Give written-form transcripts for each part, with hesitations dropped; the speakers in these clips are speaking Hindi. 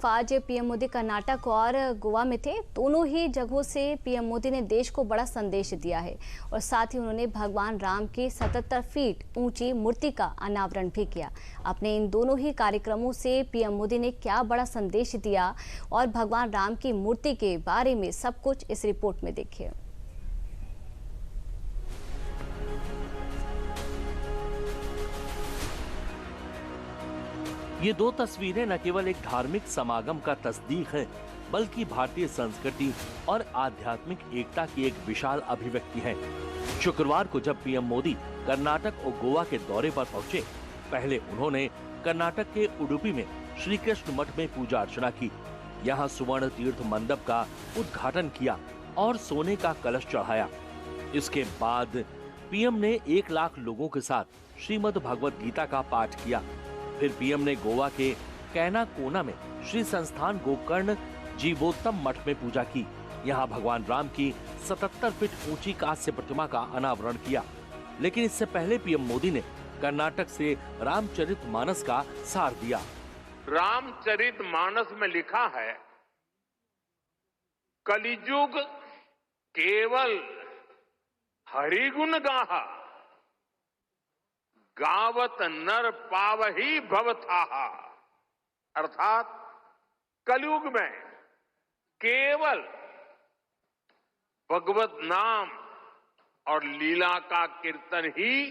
आज पीएम मोदी कर्नाटक और गोवा में थे। दोनों ही जगहों से पीएम मोदी ने देश को बड़ा संदेश दिया है और साथ ही उन्होंने भगवान राम की 77 फीट ऊंची मूर्ति का अनावरण भी किया। अपने इन दोनों ही कार्यक्रमों से पीएम मोदी ने क्या बड़ा संदेश दिया और भगवान राम की मूर्ति के बारे में सब कुछ इस रिपोर्ट में देखिए। ये दो तस्वीरें न केवल एक धार्मिक समागम का तस्दीक है, बल्कि भारतीय संस्कृति और आध्यात्मिक एकता की एक विशाल अभिव्यक्ति है। शुक्रवार को जब पीएम मोदी कर्नाटक और गोवा के दौरे पर पहुंचे, पहले उन्होंने कर्नाटक के उडुपी में श्री कृष्ण मठ में पूजा अर्चना की। यहाँ सुवर्ण तीर्थ मंडप का उद्घाटन किया और सोने का कलश चढ़ाया। इसके बाद पीएम ने 1 लाख लोगों के साथ श्रीमद् भगवद गीता का पाठ किया। फिर पीएम ने गोवा के कैनाकोना में श्री संस्थान गोकर्ण जीवोत्तम मठ में पूजा की। यहाँ भगवान राम की 77 फीट ऊंची कांस्य प्रतिमा का अनावरण किया। लेकिन इससे पहले पीएम मोदी ने कर्नाटक से रामचरितमानस का सार दिया। रामचरितमानस में लिखा है, कलिजुग केवल हरिगुण गाहा, गावत नर पावही भवथाहा। अर्थात कलयुग में केवल भगवत नाम और लीला का कीर्तन ही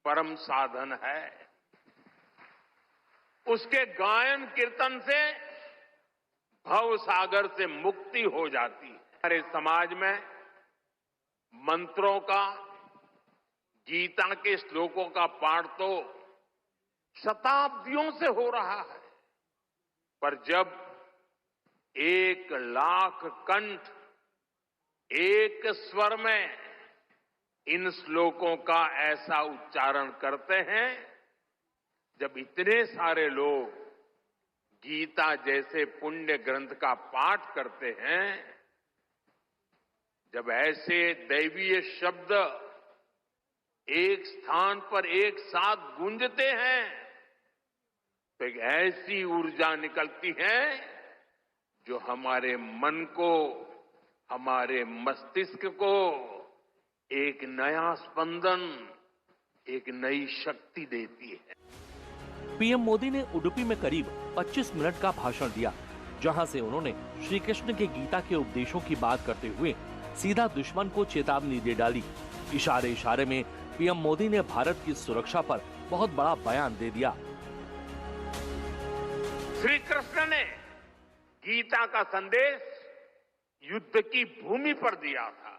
परम साधन है। उसके गायन कीर्तन से भव सागर से मुक्ति हो जाती है। हमारे समाज में मंत्रों का, गीता के श्लोकों का पाठ तो शताब्दियों से हो रहा है, पर जब 1 लाख कंठ एक स्वर में इन श्लोकों का ऐसा उच्चारण करते हैं, जब इतने सारे लोग गीता जैसे पुण्य ग्रंथ का पाठ करते हैं, जब ऐसे दैवीय शब्द एक स्थान पर एक साथ गूंजते हैं, तो एक ऐसी ऊर्जा निकलती है जो हमारे मन को, हमारे मस्तिष्क को एक नया स्पंदन, एक नई शक्ति देती है। पीएम मोदी ने उडुपी में करीब 25 मिनट का भाषण दिया, जहां से उन्होंने श्री कृष्ण के गीता के उपदेशों की बात करते हुए सीधा दुश्मन को चेतावनी दे डाली। इशारे इशारे में पीएम मोदी ने भारत की सुरक्षा पर बहुत बड़ा बयान दे दिया। श्री कृष्ण ने गीता का संदेश युद्ध की भूमि पर दिया था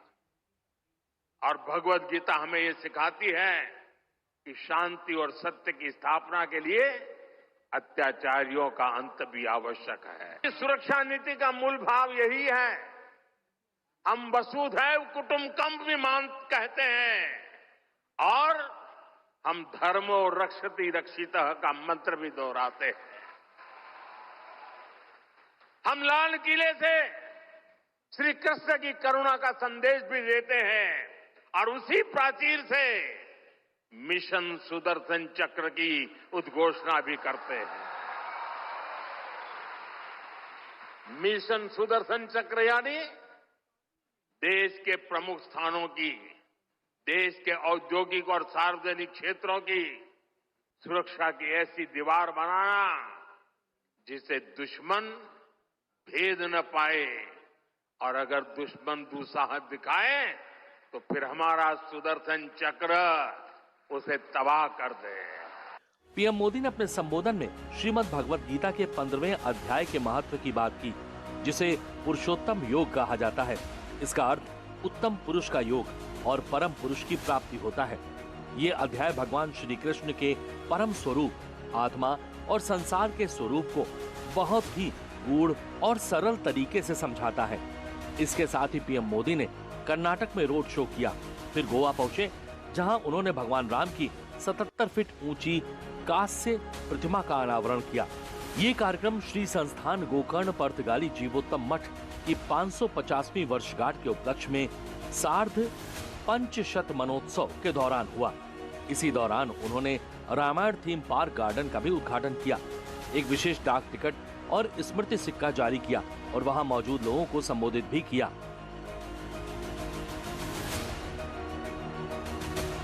और भगवत गीता हमें ये सिखाती है कि शांति और सत्य की स्थापना के लिए अत्याचारियों का अंत भी आवश्यक है। सुरक्षा नीति का मूल भाव यही है। हम वसुधैव कुटुंबकम भी कहते हैं और हम धर्मो रक्षति रक्षितः का मंत्र भी दोहराते हैं। हम लाल किले से श्री कृष्ण की करुणा का संदेश भी देते हैं और उसी प्राचीर से मिशन सुदर्शन चक्र की उद्घोषणा भी करते हैं। मिशन सुदर्शन चक्र यानी देश के प्रमुख स्थानों की, देश के औद्योगिक और सार्वजनिक क्षेत्रों की सुरक्षा की ऐसी दीवार बनाना जिसे दुश्मन भेद न पाए, और अगर दुश्मन दुस्साहस दिखाए तो फिर हमारा सुदर्शन चक्र उसे तबाह कर दे। पीएम मोदी ने अपने संबोधन में श्रीमद् भगवद गीता के 15वें अध्याय के महत्व की बात की, जिसे पुरुषोत्तम योग कहा जाता है। इसका अर्थ उत्तम पुरुष का योग और परम पुरुष की प्राप्ति होता है। ये अध्याय भगवान श्री कृष्ण के परम स्वरूप, आत्मा और संसार के स्वरूप को बहुत ही गूढ़ और सरल तरीके से समझाता है। इसके साथ ही पीएम मोदी ने कर्नाटक में रोड शो किया, फिर गोवा पहुंचे, जहां उन्होंने भगवान राम की 77 फीट ऊंची कांस्य प्रतिमा का अनावरण किया। ये कार्यक्रम श्री संस्थान गोकर्ण पर्तगाली जीवोत्तम मठ की 550वीं वर्षगांठ के उपलक्ष्य में सार्ध पंचशत मनोत्सव के दौरान हुआ। इसी दौरान उन्होंने रामायण थीम पार्क गार्डन का भी उद्घाटन किया। एक विशेष डाक टिकट और स्मृति सिक्का जारी किया और वहां मौजूद लोगों को संबोधित भी किया।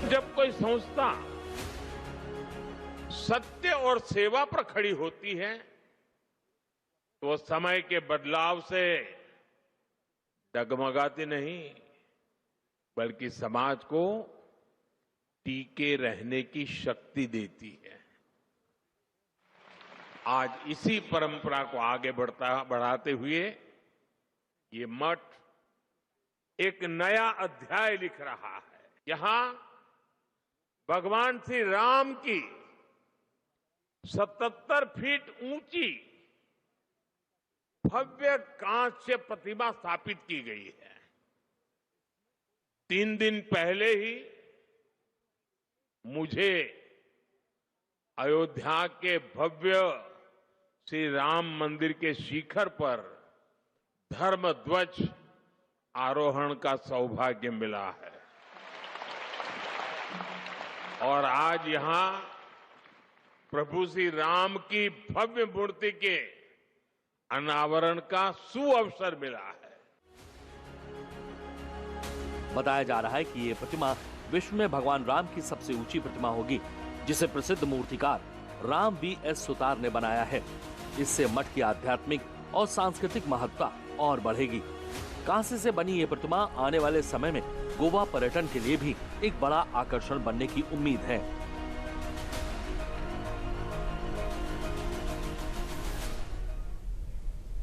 जब कोई संस्था सत्य और सेवा पर खड़ी होती है तो समय के बदलाव से डगमगाती नहीं, बल्कि समाज को टीके रहने की शक्ति देती है। आज इसी परंपरा को आगे बढ़ाते हुए ये मठ एक नया अध्याय लिख रहा है। यहां भगवान श्री राम की 77 फीट ऊंची भव्य कांस्य प्रतिमा स्थापित की गई है। 3 दिन पहले ही मुझे अयोध्या के भव्य श्री राम मंदिर के शिखर पर धर्म ध्वज आरोहण का सौभाग्य मिला है और आज यहां प्रभु श्री राम की भव्य मूर्ति के अनावरण का सुअवसर मिला है। बताया जा रहा है कि ये प्रतिमा विश्व में भगवान राम की सबसे ऊंची प्रतिमा होगी, जिसे प्रसिद्ध मूर्तिकार राम वी.एस. सुतार ने बनाया है। इससे मठ की आध्यात्मिक और सांस्कृतिक महत्ता और बढ़ेगी। कांसे से बनी ये प्रतिमा आने वाले समय में गोवा पर्यटन के लिए भी एक बड़ा आकर्षण बनने की उम्मीद है।